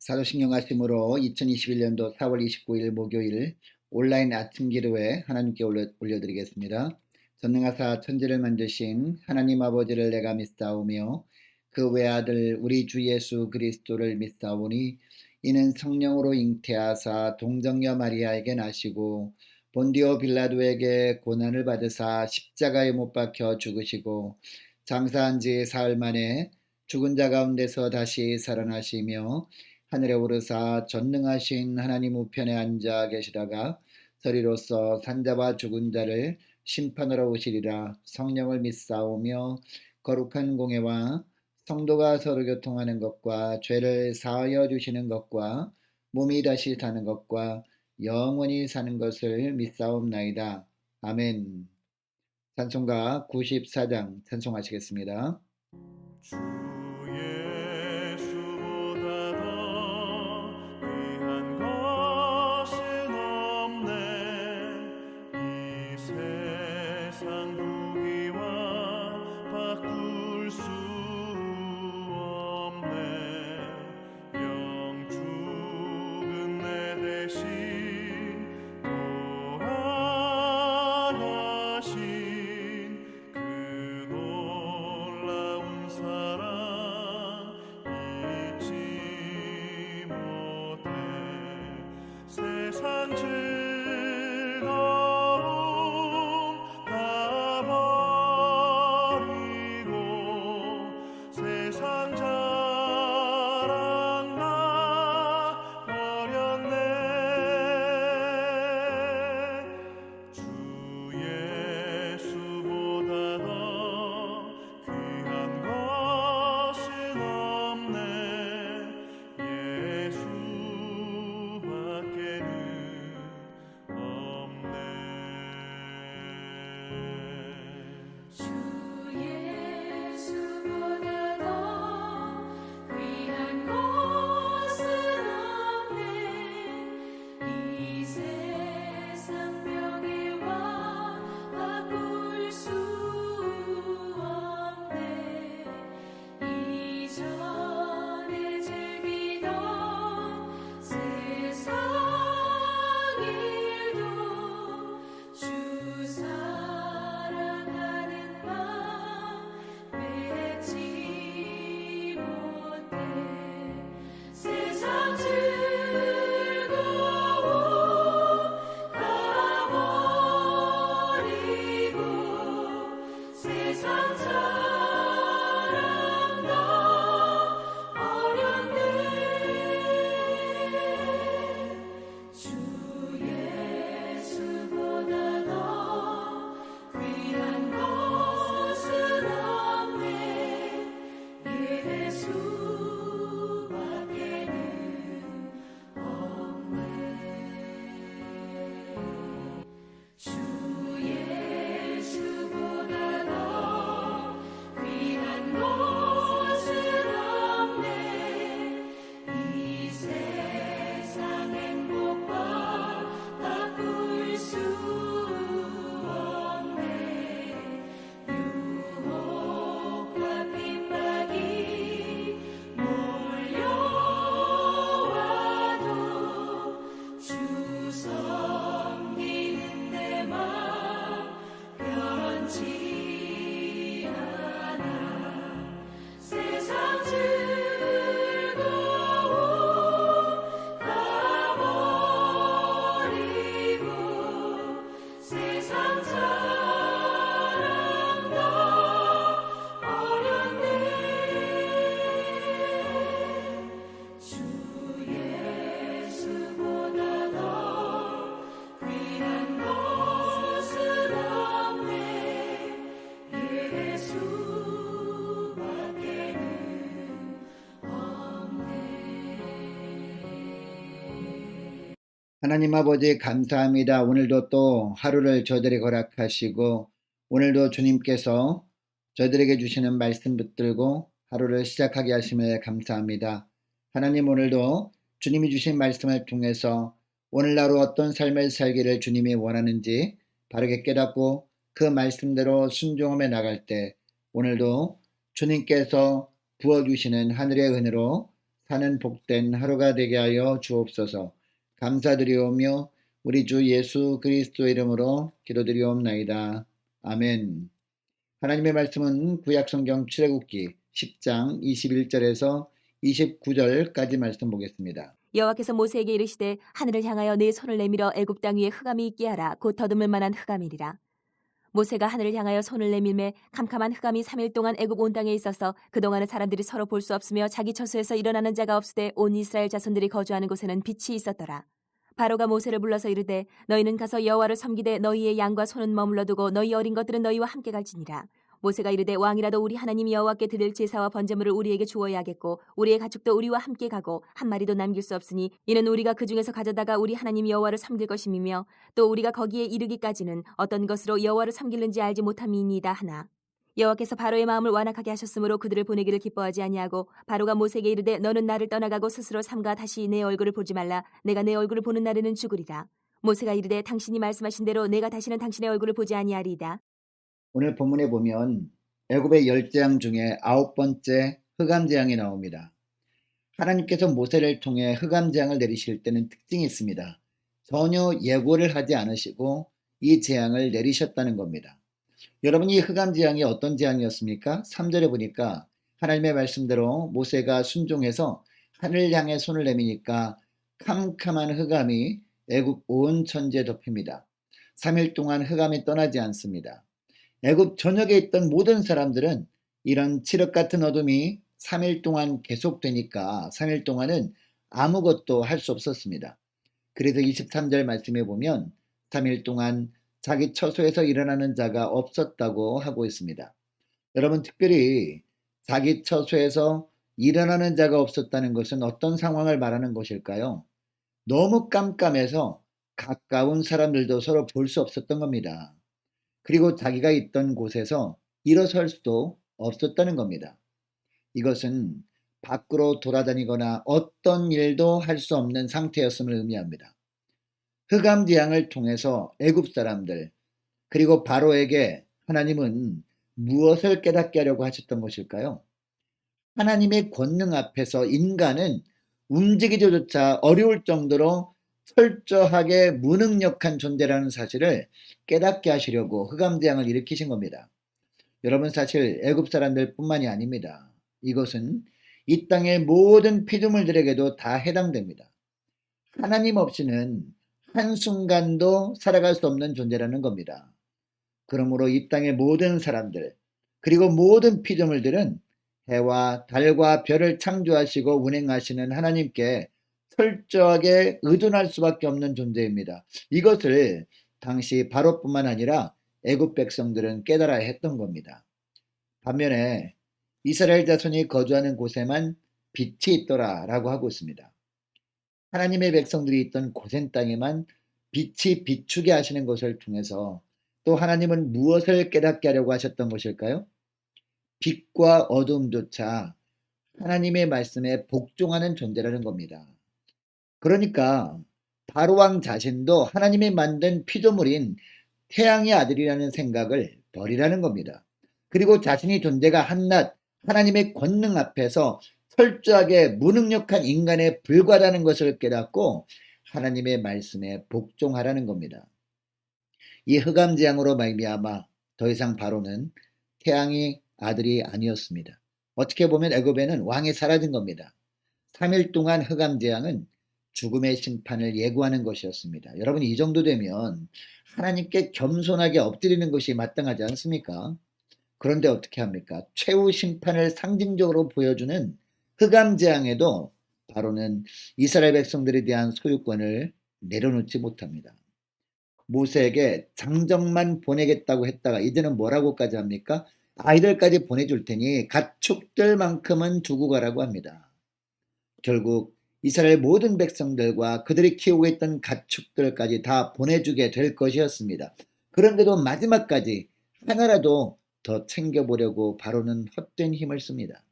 사도신경 하심으로 2021년도 4월 29일 목요일 온라인 아침 기도회 하나님께 올려드리겠습니다. 전능하사 천지를 만드신 하나님 아버지를 내가 믿사오며 그 외아들 우리 주 예수 그리스도를 믿사오니 이는 성령으로 잉태하사 동정녀 마리아에게 나시고 본디오 빌라도에게 고난을 받으사 십자가에 못 박혀 죽으시고 장사한 지 사흘 만에 죽은 자 가운데서 다시 살아나시며 하늘에 오르사 전능하신 하나님 우편에 앉아 계시다가 저리로서 산자와 죽은 자를 심판하러 오시리라. 성령을 믿사오며 거룩한 공예와 성도가 서로 교통하는 것과 죄를 사하여 주시는 것과 몸이 다시 사는 것과 영원히 사는 것을 믿사옵나이다. 아멘. 찬송가 94장 찬송하시겠습니다. 주 예수보다 더 귀한 것은 없네. 이 세상 무기와 바꿀 수 없네. 영 죽은 내 대신 도하신 그 놀라운 사랑 잊지 못해. 세상 즐거움 다 버리고 세상 자랑 나 버렸네. 주 예수보다 더 귀한 것은 없네. 예수밖에는 없네. 주 예수보다 더 귀한 것은 없네. 이 세상 명예와 바꿀 수 없네. 이전에 즐기던 세상 일도 주 사랑하는 마음 맺지 못해. 세상 즐거움 다 버리고 세상 자랑 다 버렸네. 주 예수보다 더 귀한 것은 없네. 예수밖에는 없네. 주 예수보다 더 귀한 것은 없네. 이 세상 행복과 바꿀 수 없네. 유혹과 핍박이 몰려와도 주 섬기는 내 맘 변치 않아. 세상 즐거움 다 버리고 세상 자랑 다 버렸네. 주 예수보다 더 귀한 것은 없네. 예수밖에는 없네. 하나님 아버지 감사합니다. 오늘도 또 하루를 저희들에게 허락하시고 오늘도 주님께서 저희들에게 주시는 말씀 붙들고 하루를 시작하게 하심을 감사합니다. 하나님 오늘도 주님이 주신 말씀을 통해서 오늘 하루 어떤 삶을 살기를 주님이 원하는지 바르게 깨닫고 그 말씀대로 순종하며 나갈 때 오늘도 주님께서 부어주시는 하늘의 은혜로 사는 복된 하루가 되게 하여 주옵소서. 감사드리오며 우리 주 예수 그리스도 이름으로 기도드리옵나이다. 아멘. 하나님의 말씀은 구약성경 출애굽기 10장 21절에서 29절까지 말씀 보겠습니다. 여호와께서 모세에게 이르시되 하늘을 향하여 네 손을 내밀어 애굽 땅 위에 흑암이 있게 하라. 곧 더듬을 만한 흑암이리라. 모세가 하늘을 향하여 손을 내밀매 캄캄한 흑암이 3일 동안 애굽 온 땅에 있어서 그동안은 사람들이 서로 볼 수 없으며 자기 처소에서 일어나는 자가 없으되 온 이스라엘 자손들이 거주하는 곳에는 빛이 있었더라. 바로가 모세를 불러서 이르되 너희는 가서 여호와를 섬기되 너희의 양과 소는 머물러 두고 너희 어린 것들은 너희와 함께 갈지니라. 모세가 이르되 왕이라도 우리 하나님 여호와께 드릴 제사와 번제물을 우리에게 주어야겠고 우리의 가축도 우리와 함께 가고 한 마리도 남길 수 없으니 이는 우리가 그 중에서 가져다가 우리 하나님 여호와를 섬길 것임이며 또 우리가 거기에 이르기까지는 어떤 것으로 여호와를 섬기는지 알지 못함이니이다 하나. 여호와께서 바로의 마음을 완악하게 하셨으므로 그들을 보내기를 기뻐하지 아니하고 바로가 모세에게 이르되 너는 나를 떠나가고 스스로 삼가 다시 내 얼굴을 보지 말라. 내가 내 얼굴을 보는 날에는 죽으리라. 모세가 이르되 당신이 말씀하신 대로 내가 다시는 당신의 얼굴을 보지 아니하리이다. 오늘 본문에 보면 애굽의 10재앙 중에 9번째 흑암재앙이 나옵니다. 하나님께서 모세를 통해 흑암재앙을 내리실 때는 특징이 있습니다. 전혀 예고를 하지 않으시고 이 재앙을 내리셨다는 겁니다. 여러분, 이 흑암재앙이 어떤 재앙이었습니까? 3절에 보니까 하나님의 말씀대로 모세가 순종해서 하늘을 향해 손을 내미니까 캄캄한 흑암이 애굽 온 천지에 덮입니다. 3일 동안 흑암이 떠나지 않습니다. 애굽 전역에 있던 모든 사람들은 이런 칠흑 같은 어둠이 3일 동안 계속되니까 3일 동안은 아무것도 할 수 없었습니다. 그래서 23절 말씀에 보면 3일 동안 자기 처소에서 일어나는 자가 없었다고 하고 있습니다. 여러분, 특별히 자기 처소에서 일어나는 자가 없었다는 것은 어떤 상황을 말하는 것일까요? 너무 깜깜해서 가까운 사람들도 서로 볼 수 없었던 겁니다. 그리고 자기가 있던 곳에서 일어설 수도 없었다는 겁니다. 이것은 밖으로 돌아다니거나 어떤 일도 할 수 없는 상태였음을 의미합니다. 흑암재앙을 통해서 애굽 사람들 그리고 바로에게 하나님은 무엇을 깨닫게 하려고 하셨던 것일까요? 하나님의 권능 앞에서 인간은 움직이기조차 어려울 정도로 철저하게 무능력한 존재라는 사실을 깨닫게 하시려고 흑암재앙을 일으키신 겁니다. 여러분, 사실 애굽 사람들 뿐만이 아닙니다. 이것은 이 땅의 모든 피조물들에게도 다 해당됩니다. 하나님 없이는 한순간도 살아갈 수 없는 존재라는 겁니다. 그러므로 이 땅의 모든 사람들 그리고 모든 피조물들은 해와 달과 별을 창조하시고 운행하시는 하나님께 철저하게 의존할 수밖에 없는 존재입니다. 이것을 당시 바로뿐만 아니라 애굽 백성들은 깨달아야 했던 겁니다. 반면에 이스라엘 자손이 거주하는 곳에만 빛이 있더라 라고 하고 있습니다. 하나님의 백성들이 있던 고센 땅에만 빛이 비추게 하시는 것을 통해서 또 하나님은 무엇을 깨닫게 하려고 하셨던 것일까요? 빛과 어둠조차 하나님의 말씀에 복종하는 존재라는 겁니다. 그러니까 바로왕 자신도 하나님이 만든 피조물인 태양의 아들이라는 생각을 버리라는 겁니다. 그리고 자신이 존재가 한낱 하나님의 권능 앞에서 철저하게 무능력한 인간에 불과하다는 것을 깨닫고 하나님의 말씀에 복종하라는 겁니다. 이 흑암재앙으로 말미암아 더 이상 바로는 태양의 아들이 아니었습니다. 어떻게 보면 애굽에는 왕이 사라진 겁니다. 3일 동안 흑암재앙은 죽음의 심판을 예고하는 것이었습니다. 여러분, 이 정도 되면 하나님께 겸손하게 엎드리는 것이 마땅하지 않습니까? 그런데 어떻게 합니까? 최후 심판을 상징적으로 보여주는 흑암재앙에도 바로는 이스라엘 백성들에 대한 소유권을 내려놓지 못합니다. 모세에게 장정만 보내겠다고 했다가 이제는 뭐라고까지 합니까? 아이들까지 보내줄 테니 가축들만큼은 두고 가라고 합니다. 결국 이스라엘 모든 백성들과 그들이 키우고 있던 가축들까지 다 보내주게 될 것이었습니다. 그런데도 마지막까지 하나라도 더 챙겨보려고 바로는 헛된 힘을 씁니다.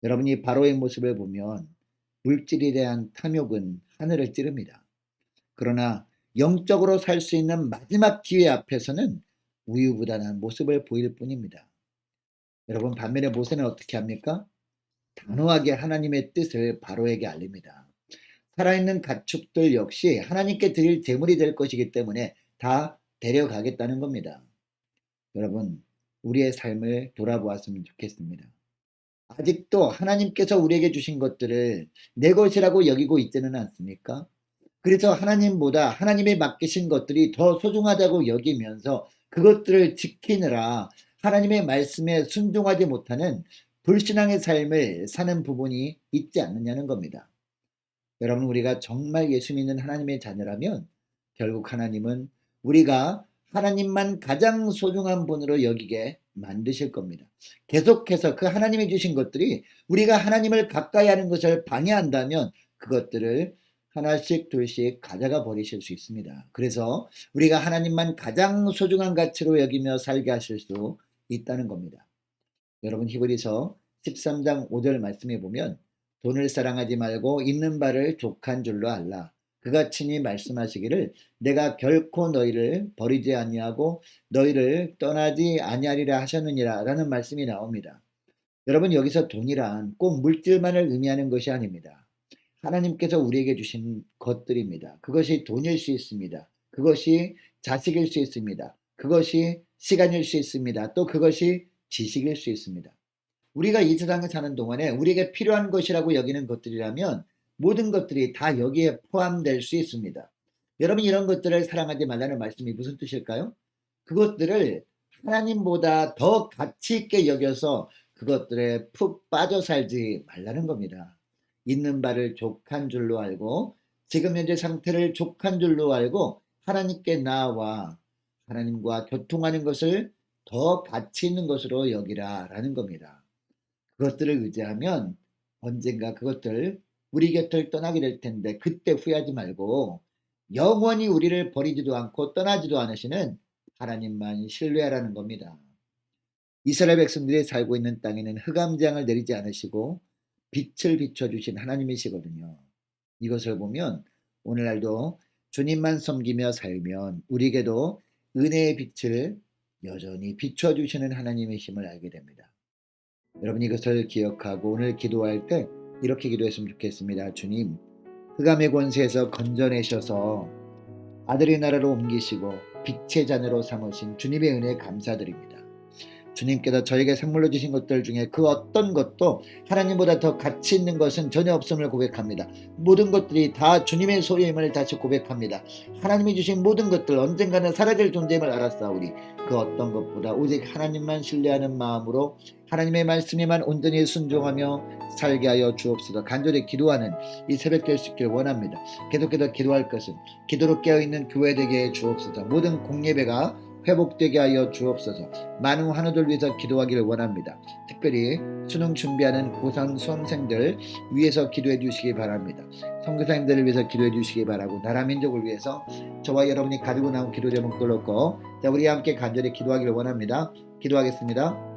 여러분이 바로의 모습을 보면 물질에 대한 탐욕은 하늘을 찌릅니다. 그러나 영적으로 살 수 있는 마지막 기회 앞에서는 우유부단한 모습을 보일 뿐입니다. 여러분, 반면에 모세는 어떻게 합니까? 단호하게 하나님의 뜻을 바로에게 알립니다. 살아있는 가축들 역시 하나님께 드릴 제물이 될 것이기 때문에 다 데려가겠다는 겁니다. 여러분, 우리의 삶을 돌아보았으면 좋겠습니다. 아직도 하나님께서 우리에게 주신 것들을 내 것이라고 여기고 있지는 않습니까? 그래서 하나님보다 하나님의 맡기신 것들이 더 소중하다고 여기면서 그것들을 지키느라 하나님의 말씀에 순종하지 못하는 불신앙의 삶을 사는 부분이 있지 않느냐는 겁니다. 여러분, 우리가 정말 예수 믿는 하나님의 자녀라면 결국 하나님은 우리가 하나님만 가장 소중한 분으로 여기게 만드실 겁니다. 계속해서 그 하나님이 주신 것들이 우리가 하나님을 가까이 하는 것을 방해한다면 그것들을 하나씩 둘씩 가져가 버리실 수 있습니다. 그래서 우리가 하나님만 가장 소중한 가치로 여기며 살게 하실 수 있다는 겁니다. 여러분, 히브리서 13장 5절 말씀에 보면 돈을 사랑하지 말고 있는 바를 족한 줄로 알라. 그가 친히 말씀하시기를 내가 결코 너희를 버리지 아니하고 너희를 떠나지 아니하리라 하셨느니라 라는 말씀이 나옵니다. 여러분, 여기서 돈이란 꼭 물질만을 의미하는 것이 아닙니다. 하나님께서 우리에게 주신 것들입니다. 그것이 돈일 수 있습니다. 그것이 자식일 수 있습니다. 그것이 시간일 수 있습니다. 또 그것이 지식일 수 있습니다. 우리가 이 세상에 사는 동안에 우리에게 필요한 것이라고 여기는 것들이라면 모든 것들이 다 여기에 포함될 수 있습니다. 여러분, 이런 것들을 사랑하지 말라는 말씀이 무슨 뜻일까요? 그것들을 하나님보다 더 가치 있게 여겨서 그것들에 푹 빠져 살지 말라는 겁니다. 있는 바를 족한 줄로 알고 지금 현재 상태를 족한 줄로 알고 하나님께 나아와 하나님과 교통하는 것을 더 가치 있는 것으로 여기라 라는 겁니다. 그것들을 의지하면 언젠가 그것들 우리 곁을 떠나게 될 텐데 그때 후회하지 말고 영원히 우리를 버리지도 않고 떠나지도 않으시는 하나님만 신뢰하라는 겁니다. 이스라엘 백성들이 살고 있는 땅에는 흑암장을 내리지 않으시고 빛을 비춰주신 하나님이시거든요. 이것을 보면 오늘날도 주님만 섬기며 살면 우리에게도 은혜의 빛을 여전히 비춰주시는 하나님이심을 알게 됩니다. 여러분, 이것을 기억하고 오늘 기도할 때 이렇게 기도했으면 좋겠습니다. 주님, 흑암의 권세에서 건져내셔서 아들의 나라로 옮기시고 빛의 자녀로 삼으신 주님의 은혜에 감사드립니다. 주님께서 저에게 선물로 주신 것들 중에 그 어떤 것도 하나님보다 더 가치 있는 것은 전혀 없음을 고백합니다. 모든 것들이 다 주님의 소유임을 다시 고백합니다. 하나님이 주신 모든 것들 언젠가는 사라질 존재임을 알았사오니 그 어떤 것보다 오직 하나님만 신뢰하는 마음으로 하나님의 말씀에만 온전히 순종하며 살게 하여 주옵소서. 간절히 기도하는 이 새벽 될 수 있기를 원합니다. 계속해서 기도할 것은 기도로 깨어있는 교회 되게 해 주옵소서. 모든 공예배가 회복되게 하여 주옵소서. 많은 환우들 위해서 기도하기를 원합니다. 특별히 수능 준비하는 고3 수험생들 위해서 기도해 주시기 바랍니다. 선교사님들을 위해서 기도해 주시기 바라고 나라 민족을 위해서 저와 여러분이 가지고 나온 기도 제목들 놓고 우리 함께 간절히 기도하기를 원합니다. 기도하겠습니다.